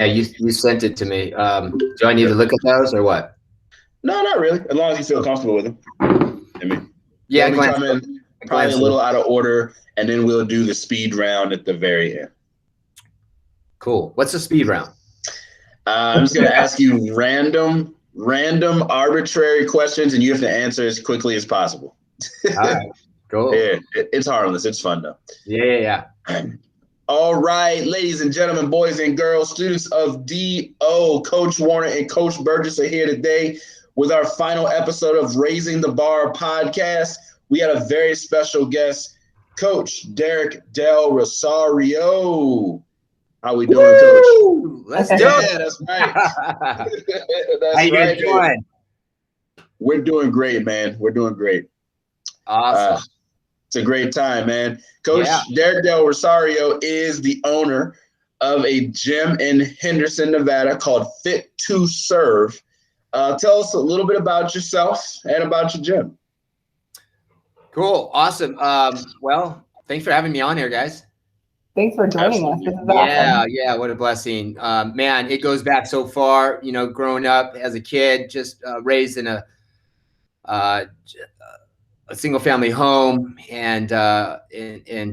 Yeah, you sent it to me. Do I need to look at those or what? No, not really. As long as you feel comfortable with them. I mean, Yeah, they'll be coming I probably a glanced through. little out of order, and then we'll do the speed round at the very end. Cool. What's the speed round? I'm just going to ask you random, arbitrary questions, and you have to answer as quickly as possible. All right. Cool. Yeah, it's harmless. It's fun though. Yeah. All right, ladies and gentlemen, boys and girls, students of DO, Coach Warner and Coach Burgess are here today with our final episode of Raising the Bar podcast. We had a very special guest, Coach Derek Del Rosario. How we doing, Coach? Let's do it. Yeah, that's right. How you guys doing? We're doing great, man. We're doing great. Awesome. It's a great time, man. Coach Derek Del Rosario is the owner of a gym in Henderson, Nevada called Fit to Serve. Tell us a little bit about yourself and about your gym. Cool. Awesome. Well, thanks for having me on here, guys. Thanks for joining us. This is awesome. Yeah, what a blessing. Man, it goes back so far, growing up as a kid, just raised in a single family home and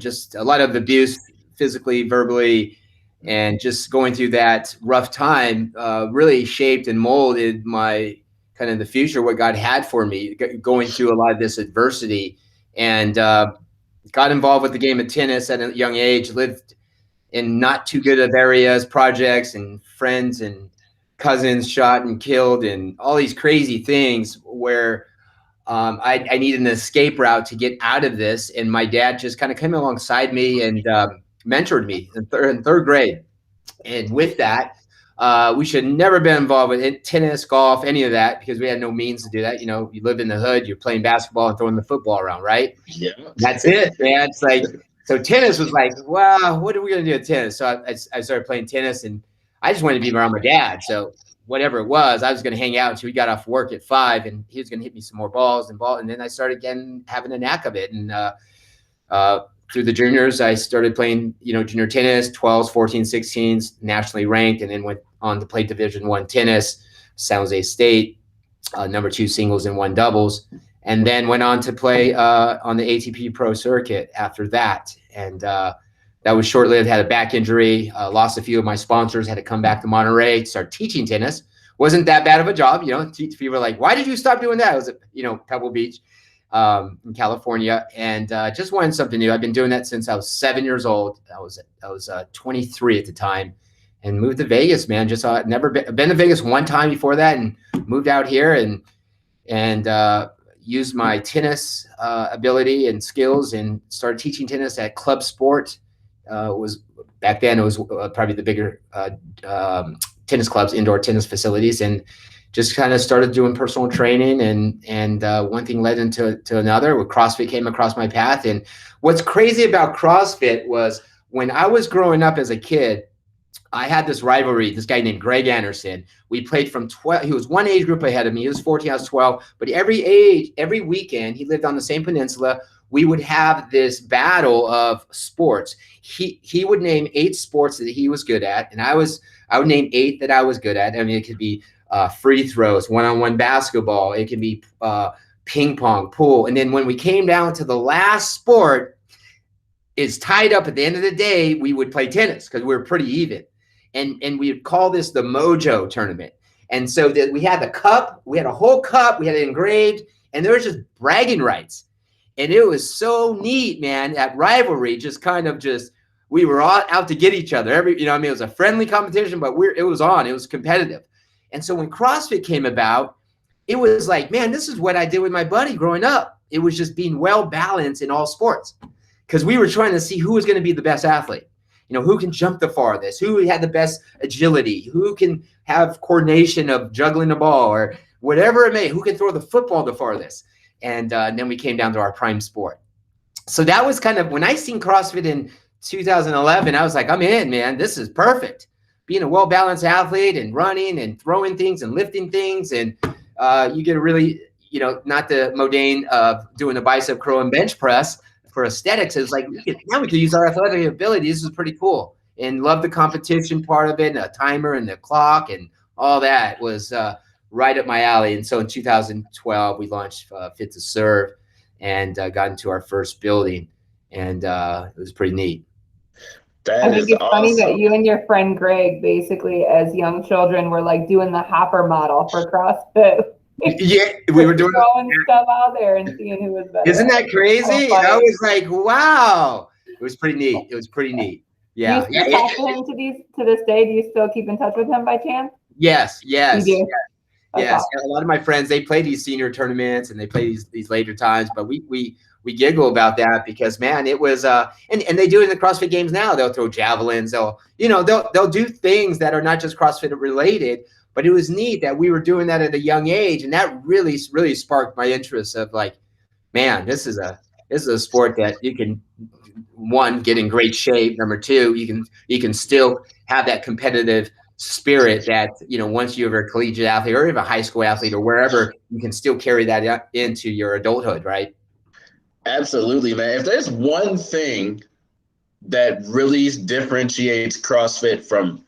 just a lot of abuse physically, verbally, and just going through that rough time really shaped and molded my kind of the future, what God had for me, going through a lot of this adversity, and got involved with the game of tennis at a young age, lived in not too good of areas, projects, and friends and cousins shot and killed and all these crazy things where I needed an escape route to get out of this. And my dad just kind of came alongside me and mentored me in third grade. And with that, we should never been involved with tennis, golf, any of that, because we had no means to do that. You live in the hood, you're playing basketball and throwing the football around, right? Yeah. That's it, man. It's like, so tennis was like, wow, what are we going to do with tennis? So I started playing tennis, and I just wanted to be around my dad. So whatever it was, I was going to hang out until we got off work at 5, and he was going to hit me some more balls. And then I started having a knack of it. And through the juniors, I started playing, junior tennis, 12s, 14s, 16s, nationally ranked, and then went on to play Division I tennis, San Jose State, number 2 singles and 1 doubles, and then went on to play on the ATP Pro Circuit after that. And that was short-lived, had a back injury, lost a few of my sponsors, had to come back to Monterey, start teaching tennis. Wasn't that bad of a job, people were like, why did you stop doing that? I was at, Pebble Beach in California, and just wanted something new. I've been doing that since I was 7 years old. I was 23 at the time, and moved to Vegas, man. Just never been to Vegas one time before that, and moved out here and used my tennis ability and skills and started teaching tennis at Club Sport. Back then it was probably the bigger tennis clubs, indoor tennis facilities, and just kind of started doing personal training, and one thing led into another. Where CrossFit came across my path. And what's crazy about CrossFit was when I was growing up as a kid, I had this rivalry, this guy named Greg Anderson. We played from 12. He was one age group ahead of me. He was 14, I was 12. But every weekend, he lived on the same peninsula. We would have this battle of sports. He would name 8 sports that he was good at, and I would name 8 that I was good at. I mean, it could be free throws, one-on-one basketball. It could be ping pong, pool. And then when we came down to the last sport, is tied up at the end of the day, we would play tennis because we were pretty even. And we would call this the Mojo tournament. And so that we had the cup, we had a whole cup, we had it engraved, and there was just bragging rights. And it was so neat, man. That rivalry we were all out to get each other. It was a friendly competition, but it was competitive. And so when CrossFit came about, it was like, man, this is what I did with my buddy growing up. It was just being well balanced in all sports, because we were trying to see who was going to be the best athlete. Who can jump the farthest, who had the best agility, who can have coordination of juggling the ball or whatever it may, who can throw the football the farthest. And then we came down to our prime sport. So that was kind of when I seen CrossFit in 2011, I was like, I'm in, man. This is perfect. Being a well-balanced athlete and running and throwing things and lifting things. And you get a really, not the mundane of doing a bicep curl and bench press for aesthetics. It's like, now we can use our athletic ability. This is pretty cool. and loved the competition part of it, and a timer and the clock and all that was right up my alley. And so in 2012, we launched Fit to Serve and got into our first building, and it was pretty neat. I think it's funny that you and your friend Greg, basically as young children, were like doing the hopper model for CrossFit. Yeah, we were doing throwing stuff out there and seeing who was better. Isn't that crazy? I was like, wow. It was pretty neat. It was pretty neat. Yeah. Do you still talk to him to this day? Do you still keep in touch with him by chance? Yes. You do? Yes. A lot of my friends, they play these senior tournaments and they play these later times, but we giggle about that because, man, it was and they do it in the CrossFit Games now. They'll throw javelins, they'll do things that are not just CrossFit related. But it was neat that we were doing that at a young age, and that really sparked my interest of like, man, this is a sport that you can, one, get in great shape. Number two, you can still have that competitive spirit that, once you're a collegiate athlete or even a high school athlete or wherever, you can still carry that into your adulthood, right? Absolutely, man. If there's one thing that really differentiates CrossFit from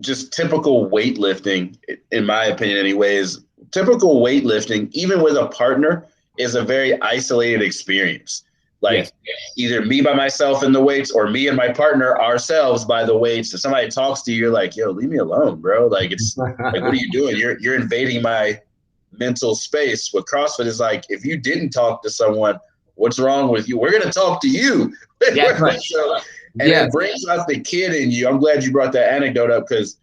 just typical weightlifting, in my opinion anyways, typical weightlifting, even with a partner, is a very isolated experience. Like either me by myself in the weights or me and my partner ourselves by the weights. If somebody talks to you, you're like, yo, leave me alone, bro. Like, it's like, what are you doing? You're invading my mental space. With CrossFit is like, if you didn't talk to someone, what's wrong with you? We're going to talk to you. Yeah, right. It brings out the kid in you. I'm glad you brought that anecdote up because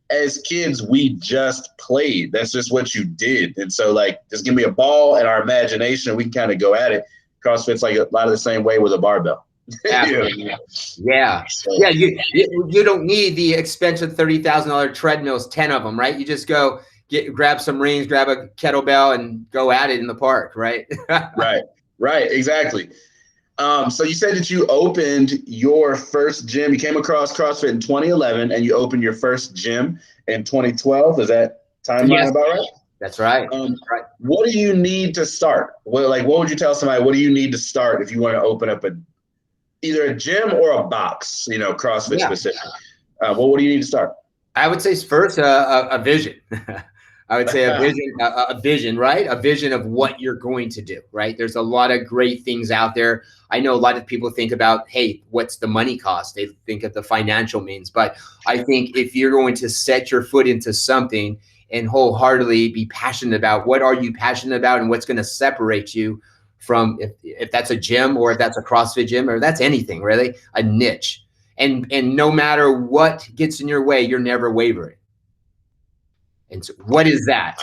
as kids, we just played. That's just what you did. And so, like, just give me a ball and our imagination, and we can kind of go at it. CrossFit's like a lot of the same way with a barbell. Yeah. You don't need the expensive $30,000 treadmills, 10 of them, right? You just go grab some rings, grab a kettlebell, and go at it in the park, right? Right, exactly. So you said that you opened your first gym. You came across CrossFit in 2011, and you opened your first gym in 2012. Is that timeline about right? That's right. What do you need to start? What would you tell somebody? What do you need to start if you want to open up either a gym or a box? CrossFit specific. What do you need to start? I would say first a vision. I would say a vision, right? A vision of what you're going to do, right? There's a lot of great things out there. I know a lot of people think about, hey, what's the money cost? They think of the financial means. But I think if you're going to set your foot into something and wholeheartedly be passionate about what are you passionate about and what's going to separate you from, if that's a gym or if that's a CrossFit gym or that's anything, really, a niche. And no matter what gets in your way, you're never wavering. And so what is that?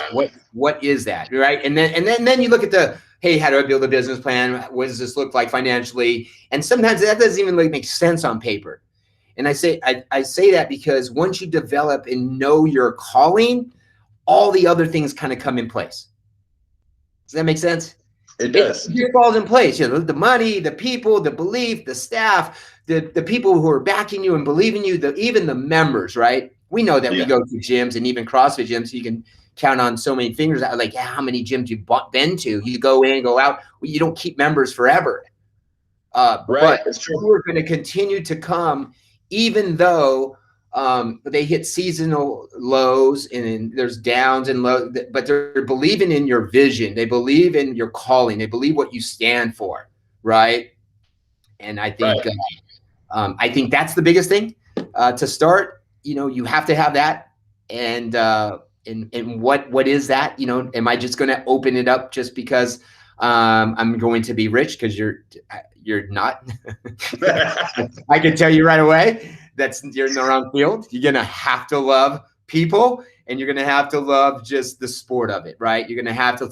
What is that? Right. And then you look at hey, how do I build a business plan? What does this look like financially? And sometimes that doesn't even really make sense on paper. And I say that because once you develop and know your calling, all the other things kind of come in place. Does that make sense? It does. It falls in place. The money, the people, the belief, the staff, the people who are backing you and believing you, even the members, right? We know that we go to gyms and even CrossFit gyms, you can count on so many fingers, like how many gyms you've been to. You go in, go out. You don't keep members forever. But we're going to continue to come, even though they hit seasonal lows and there's downs and lows, but they're believing in your vision. They believe in your calling. They believe what you stand for, right? And I think that's the biggest thing to start. You have to have that. And what is that? Am I just going to open it up just because I'm going to be rich? Because you're not. I can tell you right away you're in the wrong field. You're going to have to love people, and you're going to have to love just the sport of it, right? You're going to have to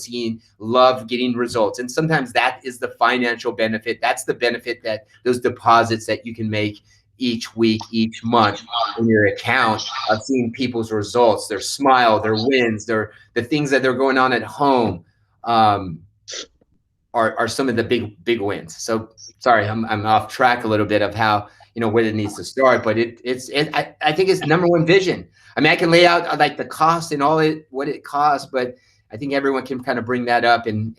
love getting results. And sometimes that is the financial benefit. That's the benefit, that those deposits that you can make each week, each month in your account, of seeing people's results, their smile, their wins, the things that they're going on at home, are some of the big wins. So sorry, I'm off track a little bit of how, where it needs to start, but I think it's number one vision. I mean, I can lay out like the cost and what it costs, but I think everyone can kind of bring that up and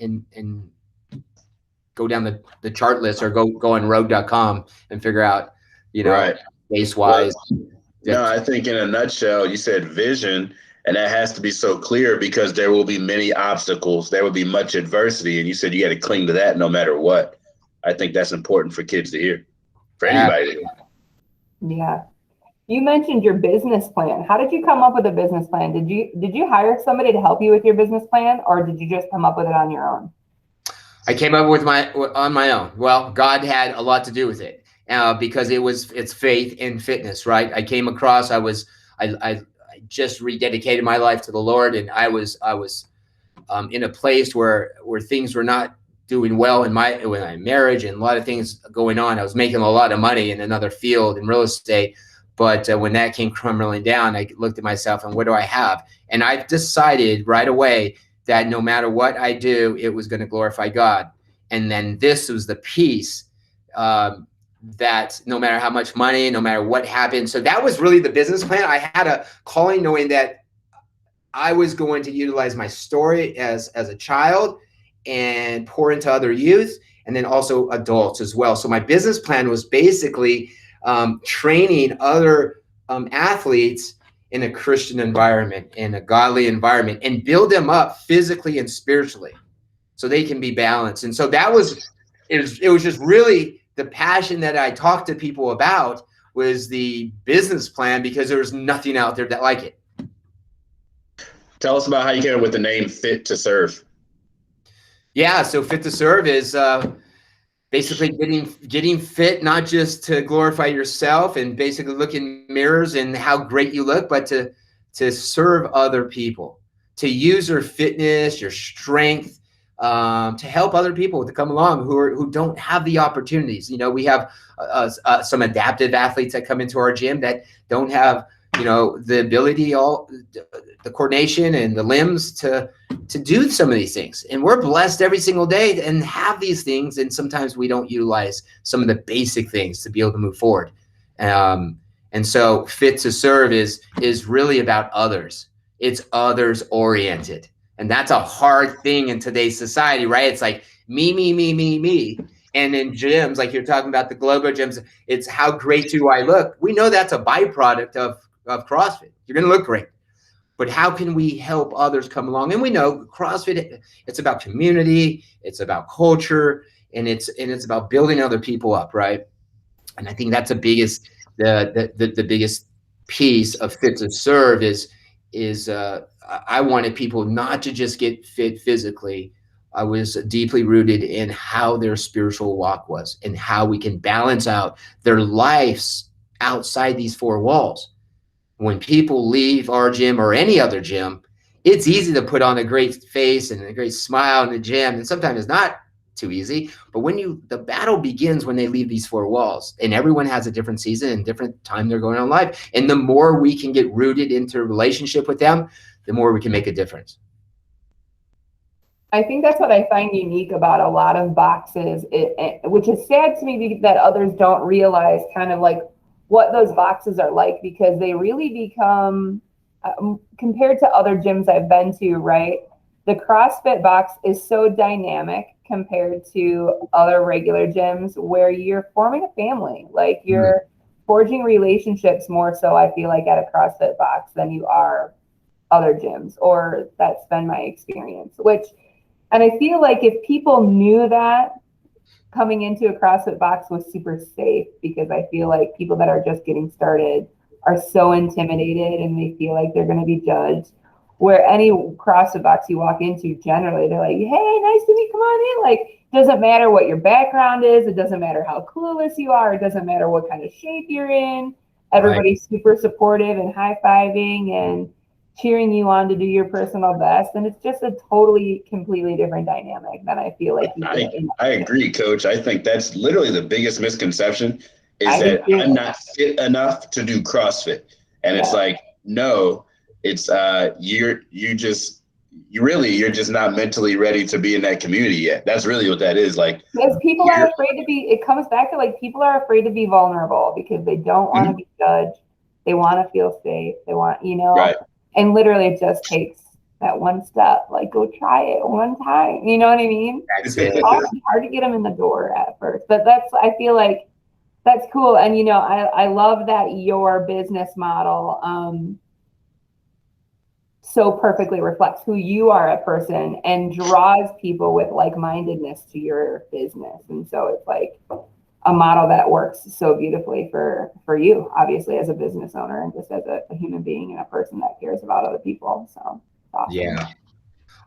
go down the chart list or go on rogue.com and figure out, base wise. No, I think in a nutshell, you said vision, and that has to be so clear because there will be many obstacles. There will be much adversity, and you said you got to cling to that no matter what. I think that's important for kids to hear, for anybody to hear. Yeah. You mentioned your business plan. How did you come up with a business plan? Did you hire somebody to help you with your business plan, or did you just come up with it on your own? I came up with on my own. Well, God had a lot to do with it because it's faith and fitness, right? I came across. I just rededicated my life to the Lord, and I was in a place where things were not doing well in my marriage, and a lot of things going on. I was making a lot of money in another field in real estate, but when that came crumbling down, I looked at myself and what do I have? And I decided right away that no matter what I do, it was going to glorify God. And then this was the piece that no matter how much money, no matter what happened. So that was really the business plan. I had a calling knowing that I was going to utilize my story as a child and pour into other youth and then also adults as well. So my business plan was basically training other athletes in a Christian environment, in a godly environment, and build them up physically and spiritually so they can be balanced. And so it was just really the passion that I talked to people about was the business plan because there was nothing out there that like it. Tell us about how you came up with the name Fit to Serve. Yeah, so Fit to Serve is basically getting fit, not just to glorify yourself and basically look in mirrors and how great you look, but to serve other people, to use your fitness, your strength, to help other people to come along who don't have the opportunities. You know, we have some adaptive athletes that come into our gym that don't have, you know, the ability, the coordination and the limbs to do some of these things. And we're blessed every single day and have these things. And sometimes we don't utilize some of the basic things to be able to move forward. And so Fit to Serve is really about others. It's others oriented. And that's a hard thing in today's society, right? It's like me, me, me, me, me. And in gyms, like you're talking about the Globo gyms, it's how great do I look? We know that's a byproduct of CrossFit. You're going to look great. But how can we help others come along? And we know CrossFit, it's about community, it's about culture, and it's about building other people up, right? And I think that's the biggest piece of Fit to Serve is I wanted people not to just get fit physically. I was deeply rooted in how their spiritual walk was and how we can balance out their lives outside these four walls. When people leave our gym or any other gym, it's easy to put on a great face and a great smile in the gym. And sometimes it's not too easy. But the battle begins when they leave these four walls, and everyone has a different season and different time they're going on in life. And the more we can get rooted into a relationship with them, the more we can make a difference. I think that's what I find unique about a lot of boxes, which is sad to me that others don't realize kind of like what those boxes are like, because they really become, compared to other gyms I've been to, right? The CrossFit box is so dynamic compared to other regular gyms where you're forming a family. Like you're forging relationships more so, I feel like, at a CrossFit box than you are other gyms, or that's been my experience. And I feel like if people knew that, coming into a CrossFit box was super safe, because I feel like people that are just getting started are so intimidated and they feel like they're going to be judged. Where any CrossFit box you walk into, generally they're like, hey, nice to meet you, come on in. Like, doesn't matter what your background is. It doesn't matter how clueless you are. It doesn't matter what kind of shape you're in. Everybody's super supportive and high-fiving and cheering you on to do your personal best. And it's just a completely different dynamic than I feel like. I agree, Coach. I think that's literally the biggest misconception is that I'm not fit enough to do CrossFit. And it's like, no, it's you're just not mentally ready to be in that community yet. That's really what that is. Like, because people are afraid to be, it comes back to like, people are afraid to be vulnerable because they don't want to be judged. They want to feel safe. They want, right. And literally it just takes that one step, like go try it one time. You know what I mean? That's it. It's hard to get them in the door at first, but I feel like That's cool. And, I love that your business model so perfectly reflects who you are a person and draws people with like-mindedness to your business. And so it's like a model that works so beautifully for you, obviously, as a business owner and just as a human being and a person that cares about other people. So it's awesome. Yeah.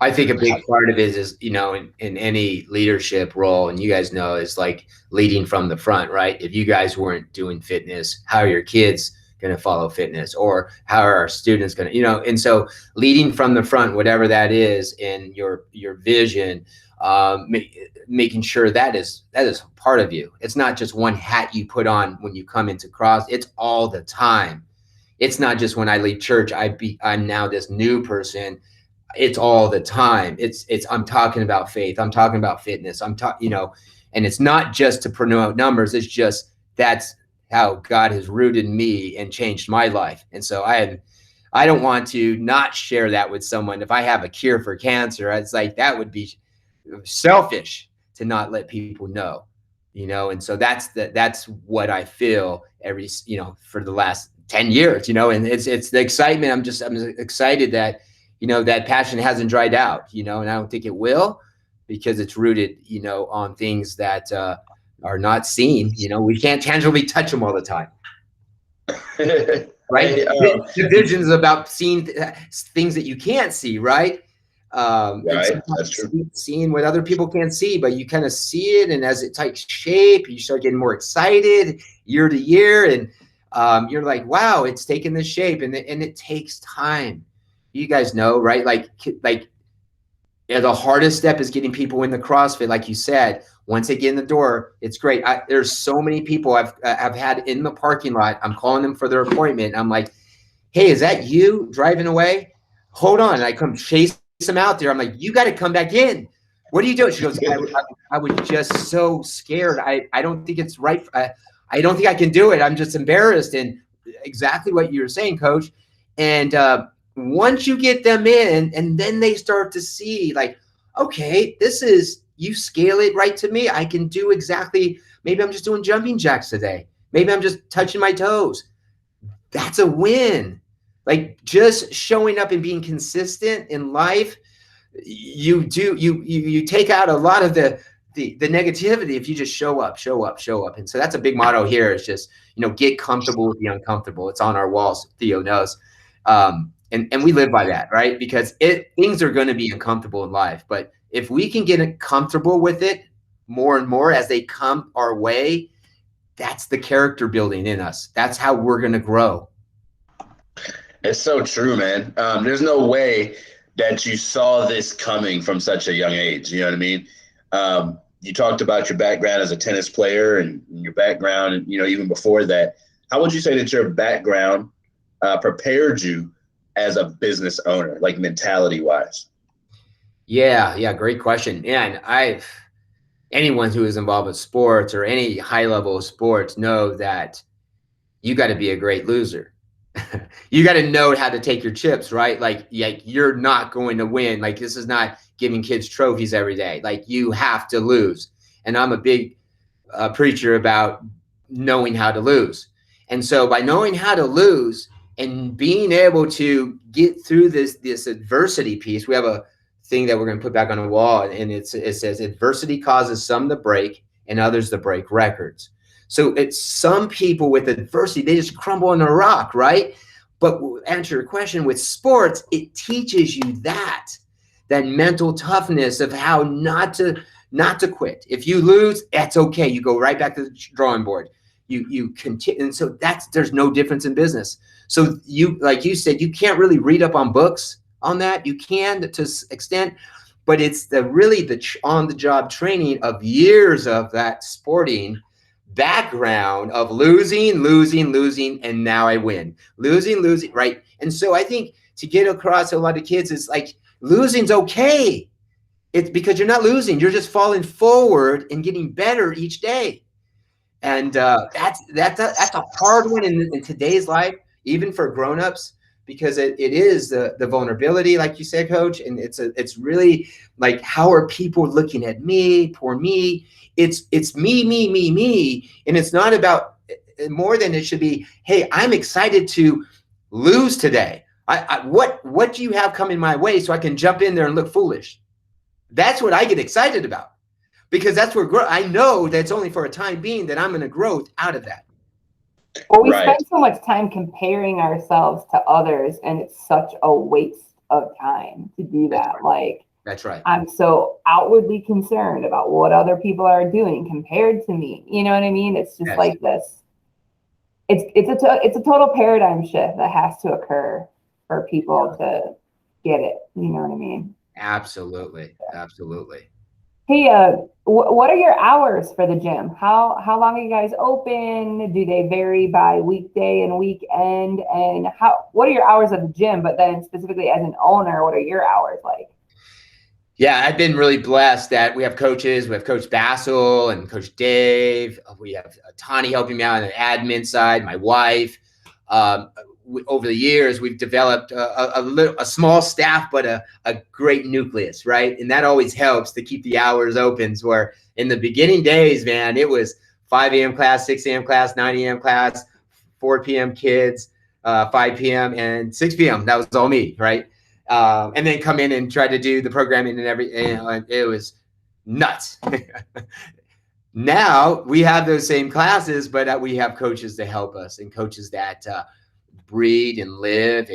I think a big part of it is, in any leadership role, and you guys know, is like leading from the front, right? If you guys weren't doing fitness, how are your kids going to follow fitness, or how are our students going to, and so leading from the front, whatever that is, in your vision, making sure that is part of you. It's not just one hat you put on when you come into cross. It's all the time. It's not just when I leave church, I'm now this new person. It's all the time. I'm talking about faith. I'm talking about fitness. I'm talking, and it's not just to promote numbers. It's just, that's how God has rooted me and changed my life. And so I don't want to not share that with someone. If I have a cure for cancer, it's like, that would be selfish to not let people know, and so that's what I feel every, for the last 10 years, and it's the excitement. I'm excited that, that passion hasn't dried out, and I don't think it will, because it's rooted, on things that are not seen. We can't tangibly touch them all the time. Right? The vision is about seeing things that you can't see, right? Right, that's true. Seeing what other people can't see, but you kind of see it, and as it takes shape, you start getting more excited year to year, and you're like, wow, it's taken this shape, and it takes time. You guys know, right? Like the hardest step is getting people in the CrossFit. Like you said, once they get in the door, it's great. There's so many people I've had in the parking lot. I'm calling them for their appointment. I'm like, hey, is that you driving away? Hold on. And I come chase them out there. I'm like, you got to come back in. What are you doing? She goes, I was just so scared. I don't think it's right. I don't think I can do it. I'm just embarrassed. And exactly what you were saying, Coach. And once you get them in, and then they start to see, like, okay, you scale it right to me. I can do exactly, maybe I'm just doing jumping jacks today. Maybe I'm just touching my toes. That's a win. Like, just showing up and being consistent in life, you take out a lot of the negativity if you just show up. And so that's a big motto here, is just, get comfortable with the uncomfortable. It's on our walls. Theo knows. And we live by that, right? Because things are going to be uncomfortable in life. But if we can get comfortable with it more and more as they come our way, that's the character building in us. That's how we're going to grow. It's so true, man. There's no way that you saw this coming from such a young age. You know what I mean? You talked about your background as a tennis player and your background, even before that. How would you say that your background prepared you as a business owner, like mentality wise? Yeah. Great question. And anyone who is involved with sports or any high level of sports know that you got to be a great loser. You got to know how to take your chips, right? Like you're not going to win. Like, this is not giving kids trophies every day. Like, you have to lose. And I'm a big preacher about knowing how to lose. And so by knowing how to lose and being able to get through this adversity piece, we have a thing that we're going to put back on the wall, and it says adversity causes some to break and others to break records. So it's some people with adversity, they just crumble on a rock, right? But to answer your question, with sports, it teaches you that mental toughness of how not to quit. If you lose, that's okay. You go right back to the drawing board. You continue, and so there's no difference in business. So like you said, you can't really read up on books on that. You can to extent, but it's really the on-the-job training of years of that sporting background of losing, and now I win. Losing, right? And so I think to get across to a lot of kids, it's like, losing's okay. It's because you're not losing. You're just falling forward and getting better each day. And that's a hard one in today's life, even for grownups, because it is the vulnerability, like you said, Coach. And it's really like, how are people looking at me, poor me? It's me. And it's not about more than it should be. Hey, I'm excited to lose today. What do you have coming my way so I can jump in there and look foolish? That's what I get excited about, because that's where I know that it's only for a time being that I'm going to grow out of that. Well, we spend so much time comparing ourselves to others, and it's such a waste of time to do that. Like, that's right. I'm so outwardly concerned about what other people are doing compared to me. You know what I mean? It's just like this. It's a total paradigm shift that has to occur for people to get it. You know what I mean? Absolutely. Hey, what are your hours for the gym? How long are you guys open? Do they vary by weekday and weekend? And what are your hours of the gym? But then specifically as an owner, what are your hours like? Yeah, I've been really blessed that we have coaches. We have Coach Bassel and Coach Dave. We have Tani helping me out on the admin side, my wife. Over the years, we've developed a small staff, but a great nucleus, right? And that always helps to keep the hours open. Where in the beginning days, man, it was 5 a.m. class, 6 a.m. class, 9 a.m. class, 4 p.m. kids, 5 p.m. and 6 p.m. That was all me, right? And then come in and try to do the programming and everything. You know, it was nuts. Now we have those same classes, but we have coaches to help us, and coaches that breed and live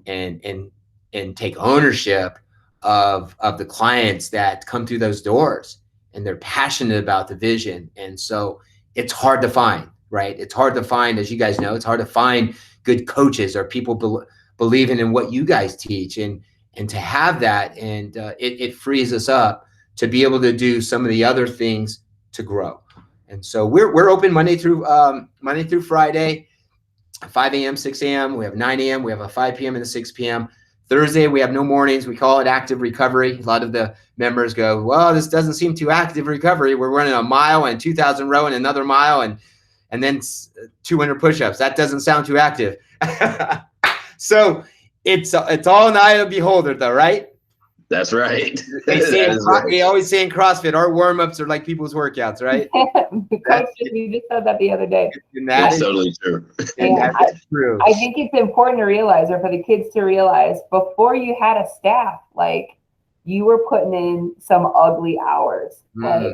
and take ownership of the clients that come through those doors, and they're passionate about the vision. And so it's hard to find, right? It's hard to find, as you guys know, it's hard to find good coaches or people believing in what you guys teach, and to have that, and it frees us up to be able to do some of the other things to grow. And so we're open Monday through Friday, 5 a.m., 6 a.m. We have 9 a.m. We have a 5 p.m. and a 6 p.m. Thursday, we have no mornings. We call it active recovery. A lot of the members go, well, this doesn't seem too active recovery. We're running a mile and 2,000 row and another mile and then 200 push-ups. That doesn't sound too active. So it's all an eye of the beholder, though, right? That's right. They always say in CrossFit, our warm-ups are like people's workouts, right? We just said that the other day. That's totally true. That's true. I think it's important to realize, or for the kids to realize, before you had a staff, like, you were putting in some ugly hours, like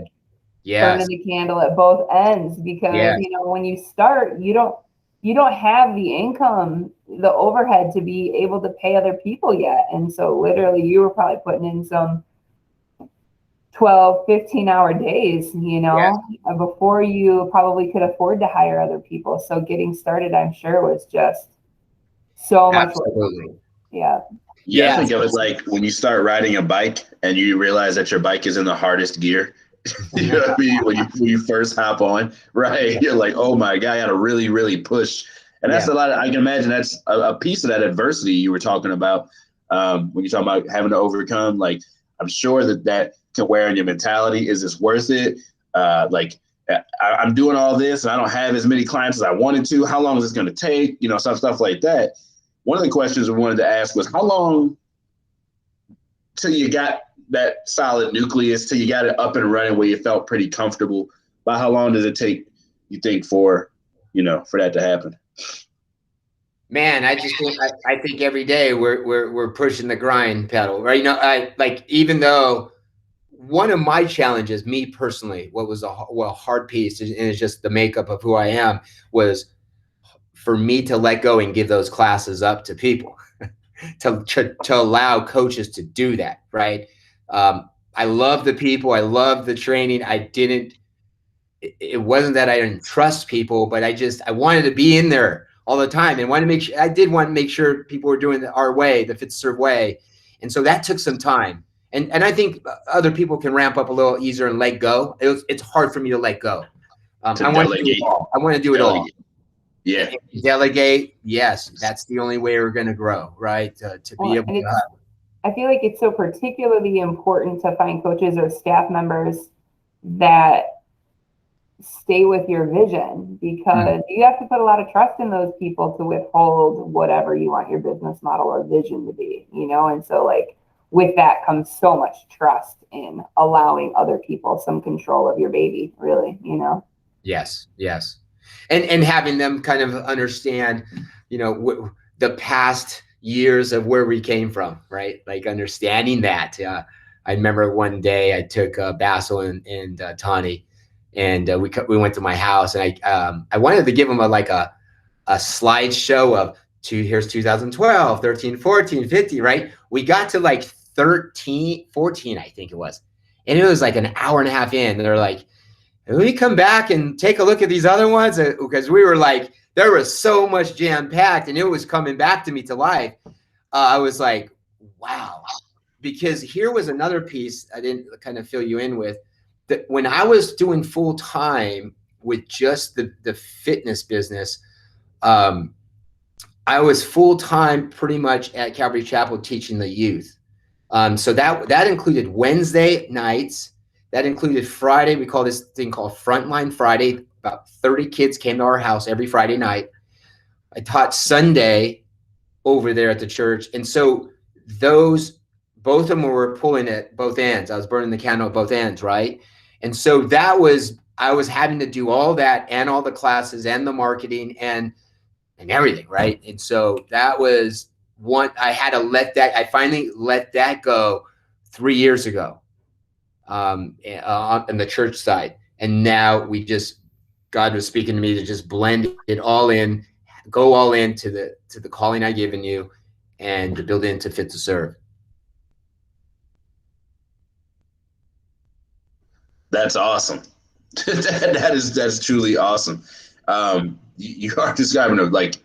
burning the candle at both ends, because you know, when you start, you don't have the income, the overhead to be able to pay other people yet. And so literally you were probably putting in some 12, 15-hour days, you know, before you probably could afford to hire other people. So getting started, I'm sure, was just so much work. Yeah, I think of it like when you start riding a bike and you realize that your bike is in the hardest gear. You know what I mean? When you first hop on, right? You're like, oh my God, I gotta really, really push. And that's a lot I can imagine that's a piece of that adversity you were talking about when you talk about having to overcome. Like, I'm sure that can wear on your mentality. Is this worth it? I'm doing all this and I don't have as many clients as I wanted to. How long is this going to take? You know, stuff like that. One of the questions we wanted to ask was, how long till you got that solid nucleus, till you got it up and running where you felt pretty comfortable? About how long does it take, you think, for that to happen? Man, I think every day we're pushing the grind pedal, right? You know, even though one of my challenges, me personally, what was a hard piece, and it's just the makeup of who I am, was for me to let go and give those classes up to people, to allow coaches to do that, right? I love the people, I love the training. It wasn't that I didn't trust people, but I wanted to be in there all the time, and wanted to make sure, I did want to make sure people were doing it our way, the Fit to Serve way. And so that took some time. And I think other people can ramp up a little easier and let go. It's hard for me to let go. I want to do it all. Yeah. And delegate. Yes. That's the only way we're going to grow, right? To be able to. I feel like it's so particularly important to find coaches or staff members that stay with your vision, because you have to put a lot of trust in those people to withhold whatever you want your business model or vision to be, and so like with that comes so much trust in allowing other people some control of your baby, really. Yes, yes. And having them kind of understand, the past years of where we came from, right? Like understanding that. I remember one day I took Basil and Tawny, and we went to my house, and I wanted to give them a slideshow of here's 2012, 13, 14, 15, right? We got to like 13, 14, I think it was. And it was like an hour and a half in. And they're like, "Can we come back and take a look at these other ones?" Because we were like, there was so much jam packed, and it was coming back to me to life. I was like, wow. Because here was another piece I didn't kind of fill you in with, that when I was doing full time with just the fitness business, I was full time pretty much at Calvary Chapel teaching the youth. So that included Wednesday nights. That included Friday. We call this thing called Frontline Friday. About 30 kids came to our house every Friday night. I taught Sunday over there at the church. And so both of them were pulling at both ends. I was burning the candle at both ends, right? And so I was having to do all that and all the classes and the marketing and everything, right? And so that was I had to I finally let that go 3 years ago on the church side. And now God was speaking to me to just blend it all in, go all in to the calling I've given you, and to build into Fit to Serve. That's awesome. That's truly awesome. You are describing like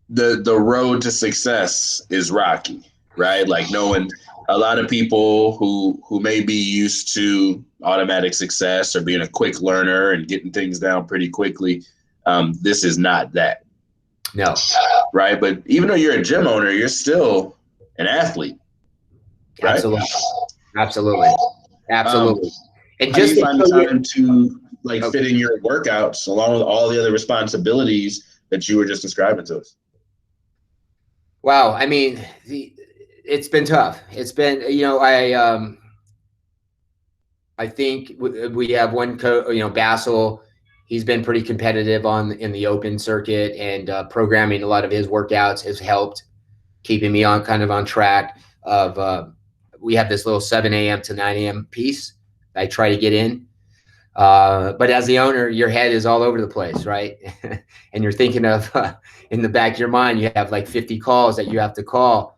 the road to success is rocky, right? Like knowing a lot of people who may be used to automatic success or being a quick learner and getting things down pretty quickly. This is not that. No. Right. But even though you're a gym owner, you're still an athlete. Right? Absolutely. Absolutely. Absolutely. And just do you find the time to fit in your workouts along with all the other responsibilities that you were just describing to us? Wow. I mean, it's been tough. It's been, I think we have one Basil. He's been pretty competitive in the open circuit, and programming a lot of his workouts has helped keeping me on track of, we have this little 7 a.m. to 9 a.m. piece I try to get in. But as the owner, your head is all over the place, right? And you're thinking of, in the back of your mind, you have like 50 calls that you have to call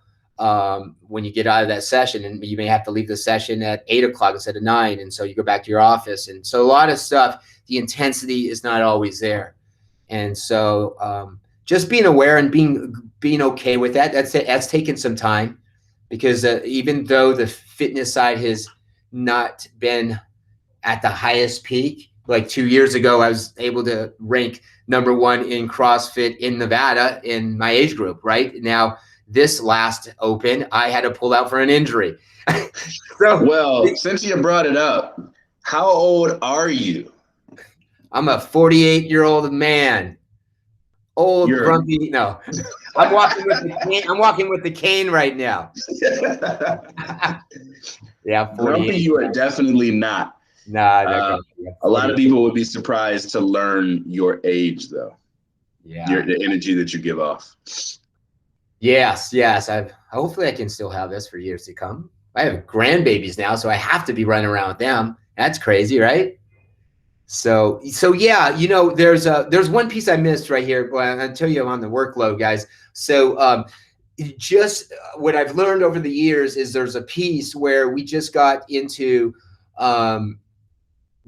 when you get out of that session, and you may have to leave the session at 8 o'clock instead of 9. And so you go back to your office. And so a lot of stuff, the intensity is not always there. And so just being aware and being okay with that, that's taken some time, because even though the fitness side has not been at the highest peak, like 2 years ago, I was able to rank #1 in CrossFit in Nevada in my age group. Right now, this last open, I had to pull out for an injury. Since you brought it up, how old are you? I'm a 48-year-old man. Old, grumpy. No, I'm walking with the cane. I'm walking with the cane right now. Yeah, 48. Grumpy, you are definitely not. Nah, a lot of people would be surprised to learn your age, though. Yeah, the energy that you give off. Yes. Hopefully, I can still have this for years to come. I have grandbabies now, so I have to be running around with them. That's crazy, right? So yeah, there's one piece I missed right here. Well, I'll tell you I'm on the workload, guys. So just what I've learned over the years is there's a piece where we just got into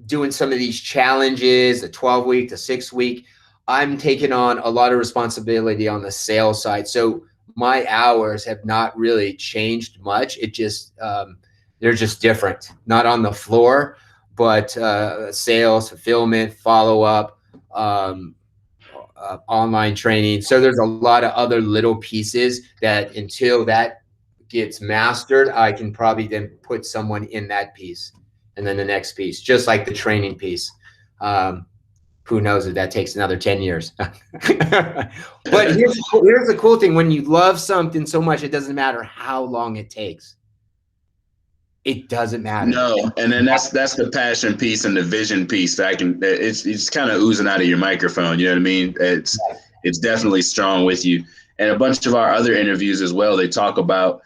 doing some of these challenges, the 12-week, the 6-week. I'm taking on a lot of responsibility on the sales side. So my hours have not really changed much. It just, they're just different, not on the floor, but sales, fulfillment, follow-up, online training. So there's a lot of other little pieces that until that gets mastered, I can probably then put someone in that piece and then the next piece, just like the training piece. Who knows if that takes another 10 years. But here's the cool thing. When you love something so much, it doesn't matter how long it takes. It doesn't matter. No, and then that's the passion piece and the vision piece that it's kind of oozing out of your microphone. You know what I mean? It's definitely strong with you. And a bunch of our other interviews as well, they talk about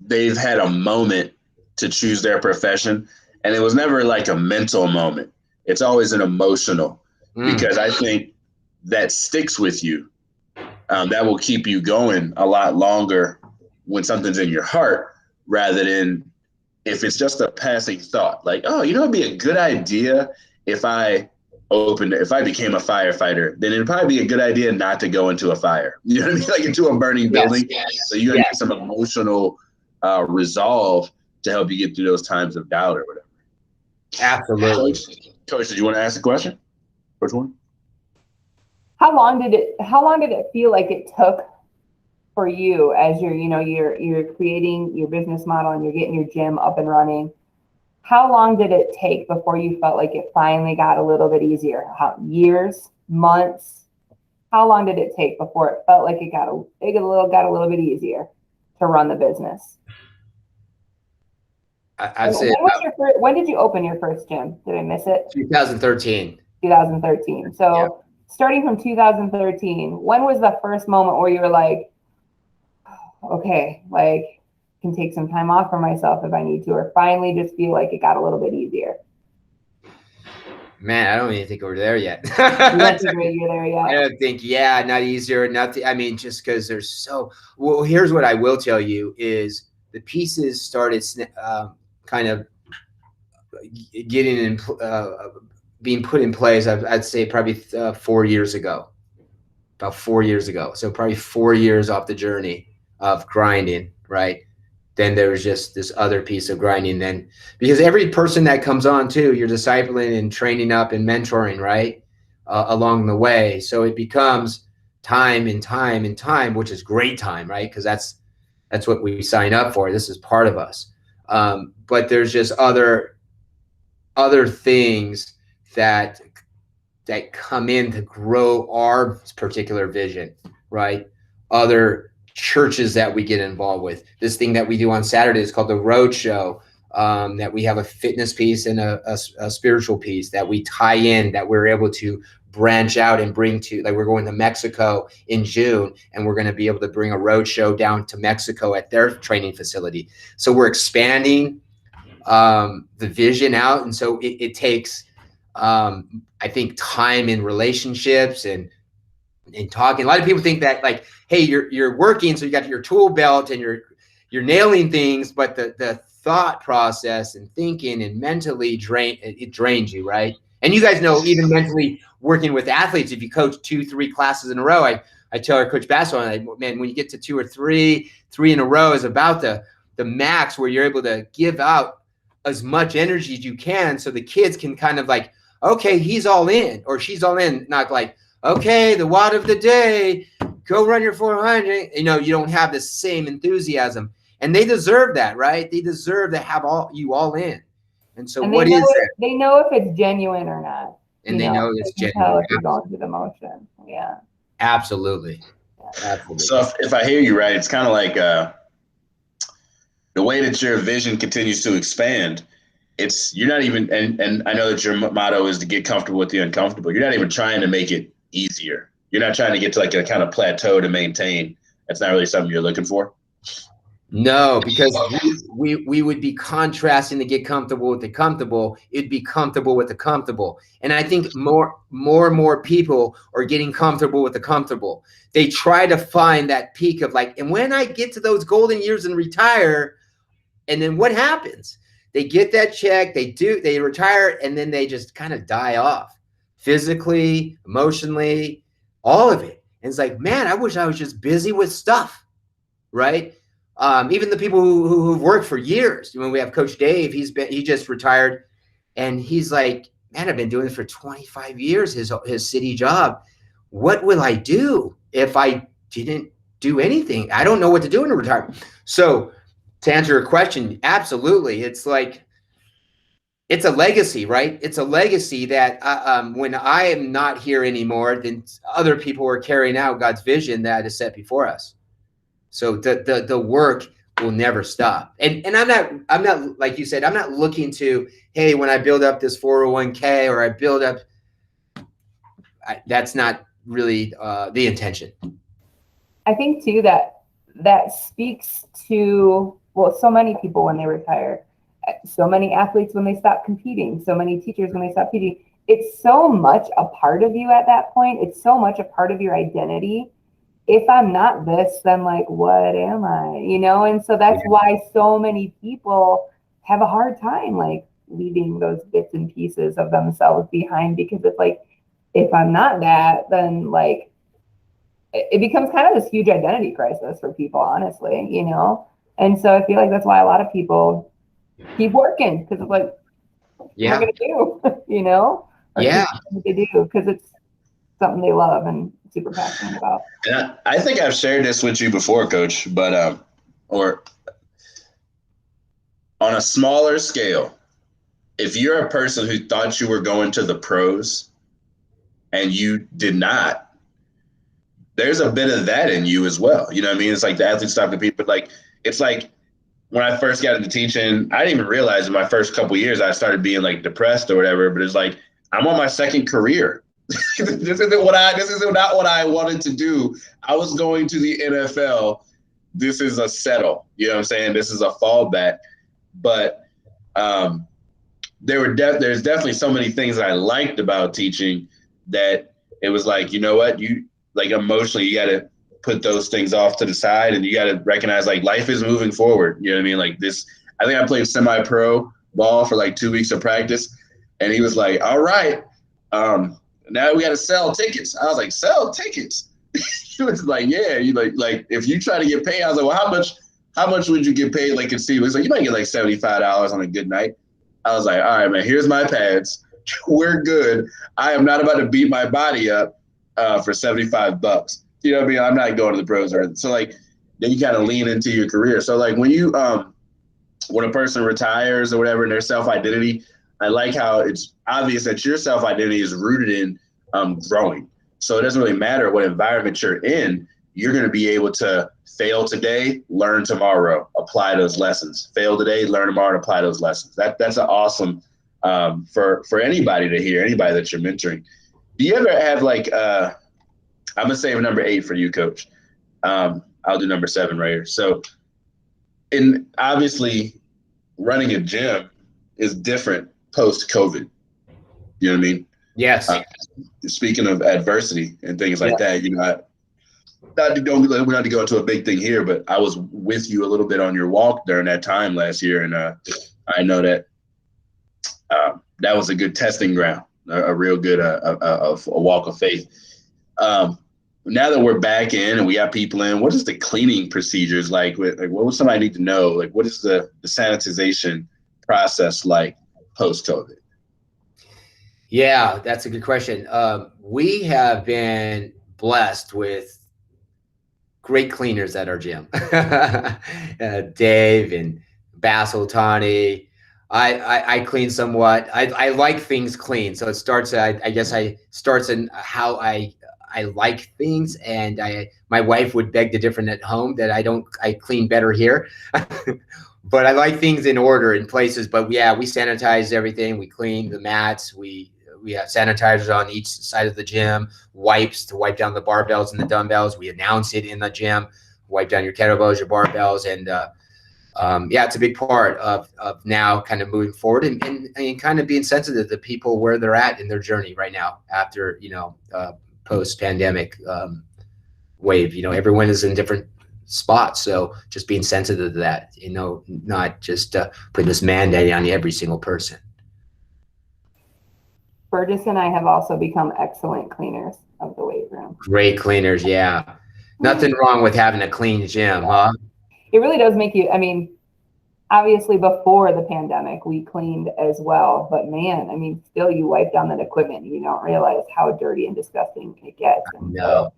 they've had a moment to choose their profession, and it was never like a mental moment. It's always an emotional, because I think that sticks with you. That will keep you going a lot longer when something's in your heart, rather than if it's just a passing thought. Like, oh, it'd be a good idea if I became a firefighter, then it'd probably be a good idea not to go into a fire. You know what I mean? Like into a burning building. Yes. So you got to get some emotional resolve to help you get through those times of doubt or whatever. Absolutely. Coach, did you want to ask a question? Which one? How long did it feel like it took for you as you're creating your business model and you're getting your gym up and running? How long did it take before you felt like it finally got a little bit easier? Years, months? How long did it take before it felt like it got a little bit easier to run the business? I'd say when did you open your first gym? Did I miss it? 2013. 2013. So starting from 2013, when was the first moment where you were like, okay, like, can take some time off for myself if I need to, or finally just feel like it got a little bit easier? Man, I don't even think we're there yet. You don't think you're there yet? I don't think, not easier, nothing. I mean, just because well, here's what I will tell you is the pieces started kind of getting in, being put in place, I'd say probably 4 years ago, about 4 years ago. So probably 4 years off the journey of grinding, right? Then there's just this other piece of grinding then, because every person that comes on too, you're discipling and training up and mentoring, right? Along the way. So it becomes time and time and time, which is great time, right? Because that's what we sign up for. This is part of us. But there's just other things that come in to grow our particular vision, right? Other churches that we get involved with. This thing that we do on Saturday is called the Road Show, that we have a fitness piece and a spiritual piece that we tie in, that we're able to branch out and bring to, like, we're going to Mexico in June, and we're going to be able to bring a road show down to Mexico at their training facility. So we're expanding the vision out. And so it takes, I think, time in relationships and talking. A lot of people think that, like, hey, you're working, so you got your tool belt and you're nailing things, but the thought process and thinking and mentally drains you, right? And you guys know, even mentally working with athletes, if you coach 2-3 classes in a row, I tell our coach basketball, man, when you get to 2 or 3 in a row is about the max, where you're able to give out as much energy as you can, so the kids can kind of like, okay, he's all in or she's all in, not like, okay, the WOD of the day, go run your 400. You don't have the same enthusiasm, and they deserve that, right? They deserve to have you all in. And so and they know if it's genuine or not. And they know it's genuine. Tell if you're going through the motion. Yeah. Absolutely. So if I hear you right, it's kind of like the way that your vision continues to expand. You're not even, and I know that your motto is to get comfortable with the uncomfortable. You're not even trying to make it easier. You're not trying to get to like a kind of plateau to maintain. That's not really something you're looking for. No, because we would be contrasting to get comfortable with the comfortable. It'd be comfortable with the comfortable. And I think more and more people are getting comfortable with the comfortable. They try to find that peak of like, and when I get to those golden years and retire, and then what happens? They get that check, they retire, and then they just kind of die off physically, emotionally, all of it. And it's like, man, I wish I was just busy with stuff, right? Even the people who've worked for years. When we have Coach Dave, he just retired, and he's like, man, I've been doing this for 25 years, his city job. What will I do if I didn't do anything? I don't know what to do in retirement. So to answer your question, absolutely. It's like, it's a legacy, right? It's a legacy that when I am not here anymore, then other people are carrying out God's vision that is set before us. So the work will never stop. And I'm not like you said, I'm not looking to, hey, when I build up this 401k or I build up, that's not really the intention. I think too that speaks to, well, so many people when they retire, so many athletes when they stop competing, so many teachers when they stop teaching. It's so much a part of you at that point. It's so much a part of your identity. If I'm not this, then like, what am I? You know? And so that's why so many people have a hard time like leaving those bits and pieces of themselves behind, because it's like, if I'm not that, then like it becomes kind of this huge identity crisis for people, honestly, you know? And so I feel like that's why a lot of people keep working, because it's like, what am I going to do? You know? Or what they do, because it's something they love and super passionate about. And I think I've shared this with you before, Coach, but or on a smaller scale, if you're a person who thought you were going to the pros and you did not, there's a bit of that in you as well. You know what I mean? It's like the athletes stop competing, but like, it's like when I first got into teaching, I didn't even realize in my first couple of years I started being like depressed or whatever, but it's like, I'm on my second career. This isn't not what I wanted to do. I was going to the NFL. This is a settle. You know what I'm saying? This is a fallback. But there's definitely so many things that I liked about teaching that it was like, you know what, you like emotionally, you got to put those things off to the side, and you got to recognize like life is moving forward. You know what I mean? Like this, I think I played semi-pro ball for like 2 weeks of practice, and he was like, all right, now we got to sell tickets. I was like, sell tickets? He was like, yeah. You like if you try to get paid, I was like, well, how much would you get paid? Like, Steve was like, you might get like $75 on a good night. I was like, all right, man, here's my pads. We're good. I am not about to beat my body up for $75. You know what I mean? I'm not going to the pros or anything. So like, then you kind of lean into your career. So like when you, when a person retires or whatever in their self-identity, I like how it's obvious that your self-identity is rooted in growing. So it doesn't really matter what environment you're in. You're going to be able to fail today, learn tomorrow, apply those lessons. Fail today, learn tomorrow, and apply those lessons. That's an awesome for anybody to hear, anybody that you're mentoring. Do you ever have like, I'm going to save number 8 for you, Coach. I'll do number 7 right here. So obviously running a gym is different post-COVID. You know what I mean? Yes. Speaking of adversity and things like that, you know, not to go into a big thing here, but I was with you a little bit on your walk during that time last year, and I know that that was a good testing ground, a real good a walk of faith. Now that we're back in and we got people in, what is the cleaning procedures like? What would somebody need to know? Like, what is the sanitization process like post-COVID? Yeah, that's a good question. We have been blessed with great cleaners at our gym. Dave and Basil, Tani. I clean somewhat. I like things clean. So it starts, I guess starts in how I like things, and my wife would beg to differ at home that I clean better here. But I like things in order in places. But yeah, we sanitize everything. We clean the mats. We have sanitizers on each side of the gym, wipes to wipe down the barbells and the dumbbells. We announce it in the gym, wipe down your kettlebells, your barbells. And yeah, it's a big part of now kind of moving forward and kind of being sensitive to people where they're at in their journey right now after, post-pandemic wave. Everyone is in different spots. So just being sensitive to that, not just putting this mandate on every single person. Burgess and I have also become excellent cleaners of the weight room. Great cleaners, yeah. Nothing wrong with having a clean gym, huh? It really does make you, obviously before the pandemic, we cleaned as well. But man, still you wipe down that equipment and you don't realize how dirty and disgusting it gets. And no.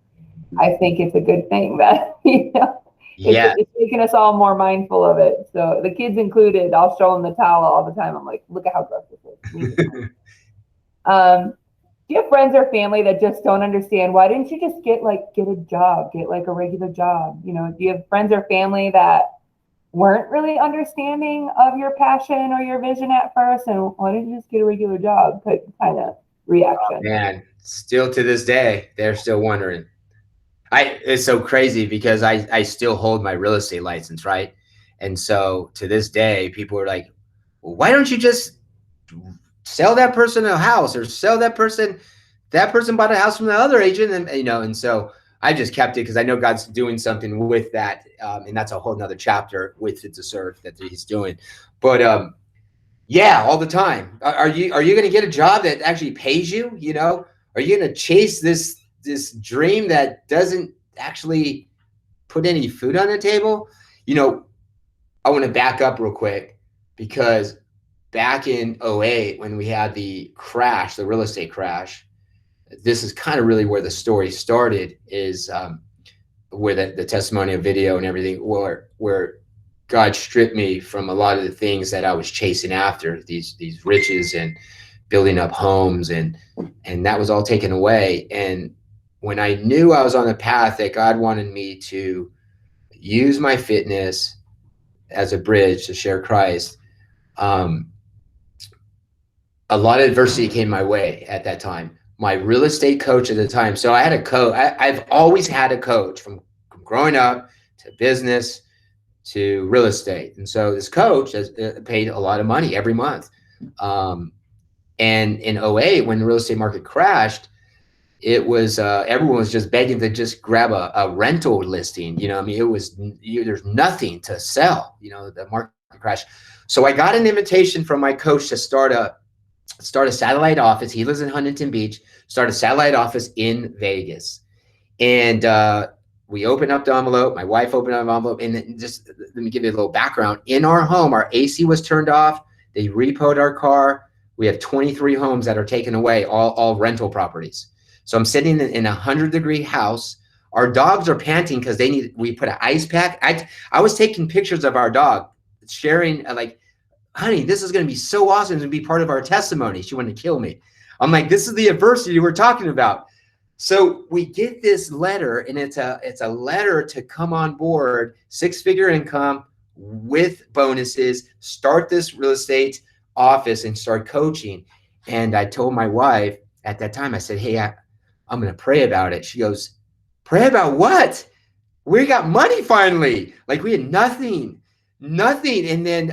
So I think it's a good thing that, it's making us all more mindful of it. So the kids included, I'll show them the towel all the time. I'm like, look at how gross this is. Do you have friends or family that just don't understand? Why didn't you just get a job, get like a regular job? Do you have friends or family that weren't really understanding of your passion or your vision at first, and why didn't you just get a regular job type kind of reaction? Man, still to this day, they're still wondering. It's so crazy because I still hold my real estate license, right? And so to this day, people are like, well, why don't you just sell that person a house or sell that person bought a house from the other agent, and so I just kept it because I know God's doing something with that, and that's a whole nother chapter with it to serve that He's doing. But yeah, all the time. Are you going to get a job that actually pays you? Are you going to chase this dream that doesn't actually put any food on the table? I want to back up real quick because back in 08, when we had the crash, the real estate crash, this is kind of really where the story started, is where the testimonial video and everything, where God stripped me from a lot of the things that I was chasing after, these riches and building up homes, and that was all taken away. And when I knew I was on the path that God wanted me to use my fitness as a bridge to share Christ, a lot of adversity came my way at that time. My real estate coach at the time. So I had a coach. I've always had a coach from growing up to business to real estate. And so this coach has paid a lot of money every month. And in 08, when the real estate market crashed, it was everyone was just begging to just grab a rental listing. It was, there's nothing to sell. The market crashed. So I got an invitation from my coach to start a satellite office. He lives in Huntington Beach. Start a satellite office in Vegas, and we opened up the envelope. My wife opened up the envelope, and just let me give you a little background. In our home, our AC was turned off. They repoed our car. We have 23 homes that are taken away, all rental properties. So I'm sitting in a 100-degree house. Our dogs are panting because we put an ice pack. I was taking pictures of our dog, sharing honey, this is going to be so awesome to be part of our testimony. She wanted to kill me. I'm like, this is the adversity we're talking about. So we get this letter, and it's a letter to come on board, 6-figure income with bonuses, start this real estate office and start coaching. And I told my wife at that time, I said, hey, I'm going to pray about it. She goes, pray about what? We got money finally. We had nothing. And then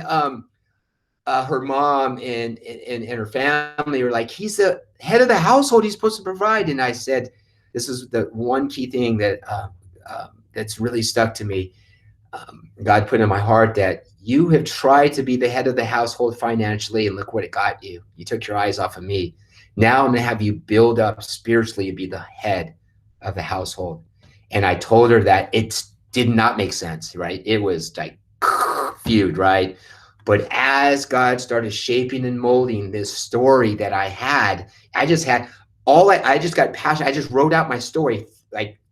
her mom and her family were like, he's the head of the household. He's supposed to provide. And I said, this is the one key thing that that's really stuck to me. God put in my heart that you have tried to be the head of the household financially, and look what it got you. You took your eyes off of me. Now I'm going to have you build up spiritually and be the head of the household. And I told her that it did not make sense, right? It was like feud, right? But as God started shaping and molding this story that I had, I just got passionate. I just wrote out my story,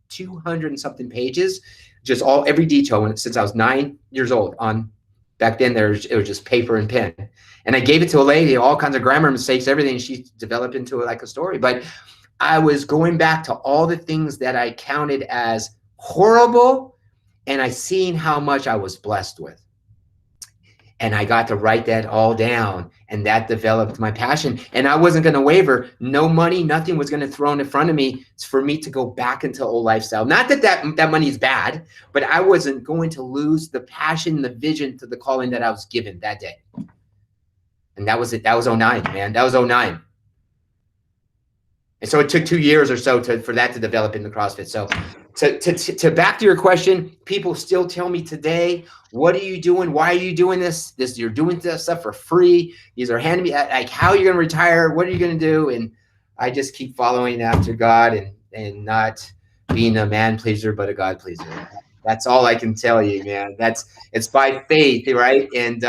200 and something pages, just every detail since I was 9 years old. Back then it was just paper and pen. And I gave it to a lady, all kinds of grammar mistakes, everything. She developed into a story. But I was going back to all the things that I counted as horrible, and I seen how much I was blessed with. And I got to write that all down, and that developed my passion. And I wasn't going to waver. No money, nothing was going to throw in front of me. It's for me to go back into old lifestyle. Not that money is bad, but I wasn't going to lose the passion, the vision to the calling that I was given that day. And that was it. That was 09, man. That was 09. And so it took 2 years or so for that to develop into CrossFit. So to back to your question, people still tell me today, what are you doing? Why are you doing this? You're doing this stuff for free. These are handing me how are you going to retire? What are you going to do? And I just keep following after God and not being a man pleaser, but a God pleaser. That's all I can tell you, man. It's by faith, right? And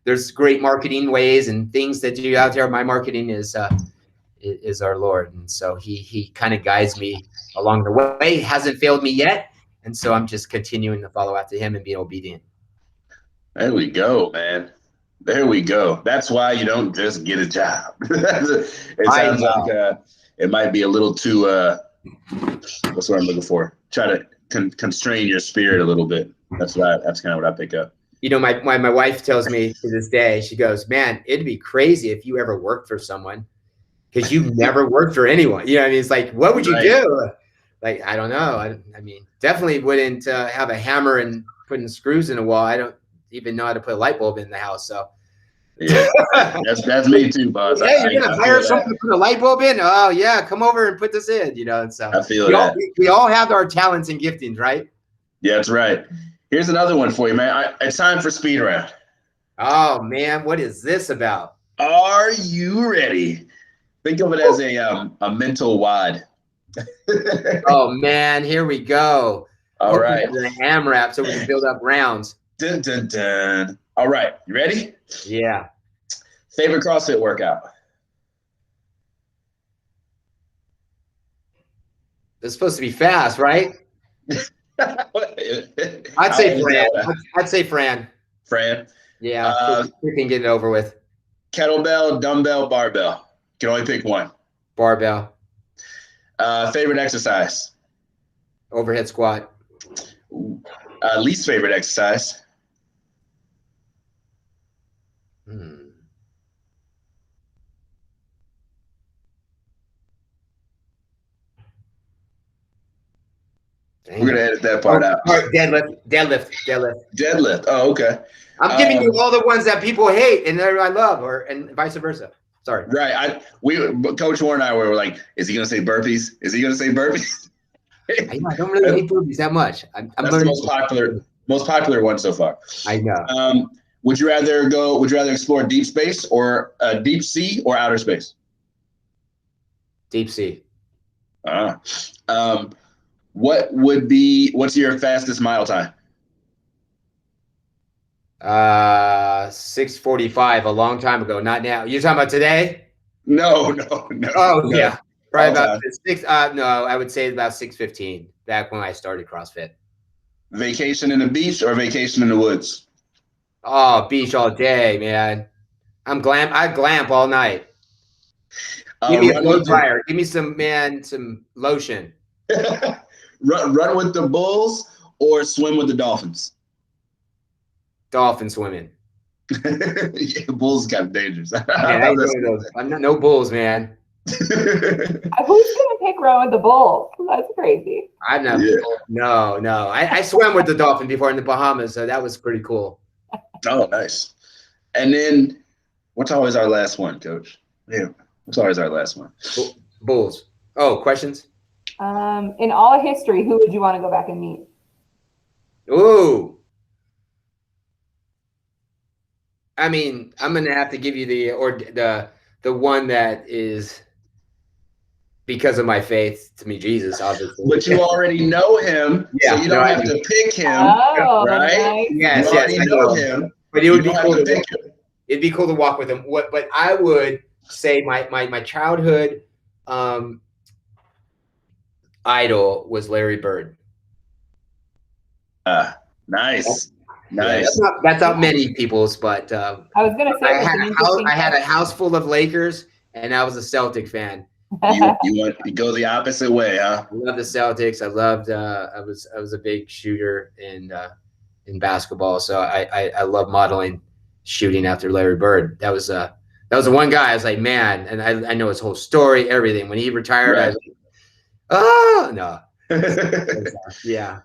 there's great marketing ways and things that do out there. My marketing is our Lord. And so he kind of guides me along the way. He hasn't failed me yet. And so I'm just continuing to follow after him and being obedient. There we go, man. There we go. That's why you don't just get a job. It I sounds know. like it might be a little too what's what I'm looking for? Try to constrain your spirit a little bit. That's kind of what I pick up. You know, my wife tells me to this day, she goes, man, it'd be crazy if you ever worked for someone because you've never worked for anyone. You know what I mean? It's like, what would you do? Like, I don't know. I mean, definitely wouldn't have a hammer and putting screws in a wall. I don't even know how to put a light bulb in the house. So Yeah, that's me too, boss. hey, you're gonna I hire feel someone that. to put a light bulb in? Oh yeah, come over and put this in. You know, and so I feel that. we all have our talents and giftings, right? Yeah, that's right. Here's another one for you, man. It's time for speed round. Oh man, what is this about? Are you ready? Think of it as a mental wad. Oh man, here we go. All Hook me right. up with an AMRAP so we can build up rounds. Dun, dun, dun. All right. You ready? Yeah. Favorite CrossFit workout? It's supposed to be fast, right? I'd How say is Fran. that? I'd say Fran. Fran? Yeah, quick and get it over with. Kettlebell, dumbbell, barbell. You can only pick one. Barbell. Favorite exercise? Overhead squat. Least favorite exercise? Dang We're gonna edit that part out. Deadlift. Oh, okay. I'm giving you all the ones that people hate and I love, and vice versa. Sorry. Right. Coach Warren and I were like, is he gonna say burpees? Is he gonna say burpees? I don't really hate burpees that much. I'm That's the most popular one so far. I know. Would you rather explore deep space or deep sea or outer space? Deep sea. What's your fastest mile time? 6:45 a long time ago, not now. You're talking about today? No. Oh no. yeah. Probably about time. 6 no, I would say about 6:15 back when I started CrossFit. Vacation in the beach or vacation in the woods? Oh, beach all day, man. I glamp all night. Give me a blow dryer. Give me some lotion. run with the bulls or swim with the dolphins? Dolphin swimming. Yeah, bulls kind of dangerous. Man, I ain't doing those. I'm not no bulls, man. Who's gonna pick run with the bulls? That's crazy. I'm not. Yeah. No. I swam with the dolphin before in the Bahamas, so that was pretty cool. Oh, nice. And then, what's always our last one, Coach? Yeah, what's always our last one? Bulls. Oh, questions? In all history, who would you want to go back and meet? Ooh. I mean, I'm gonna have to give you the one that is because of my faith to me, Jesus, obviously. But you already know him, so you don't have to pick him, right? Nice. Yes, you already know him. But it would be cool to pick him. It'd be cool to walk with him. But I would say my childhood idol was Larry Bird. Nice. Nice. That's not many people's, but I was gonna say I had a house full of Lakers, and I was a Celtic fan. You want to go the opposite way, huh? I love the Celtics. I loved. I was a big shooter in basketball, so I love modeling shooting after Larry Bird. That was the one guy. I was like, man, and I know his whole story, everything. When he retired, right. I was like, oh no, yeah.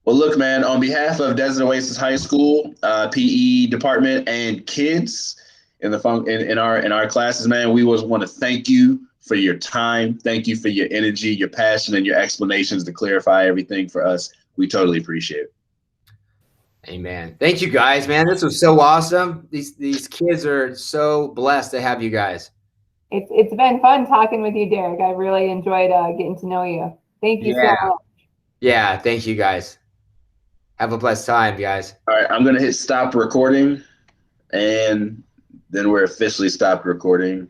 Well, look, man, on behalf of Desert Oasis High School, PE department, and kids in our classes, man, we just want to thank you for your time. Thank you for your energy, your passion, and your explanations to clarify everything for us. We totally appreciate it. Amen. Thank you guys, man. This was so awesome. These kids are so blessed to have you guys. It's been fun talking with you, Derek. I really enjoyed getting to know you. Thank you so much. Yeah, thank you guys. Have a blessed time, guys. All right, I'm going to hit stop recording, and then we're officially stopped recording.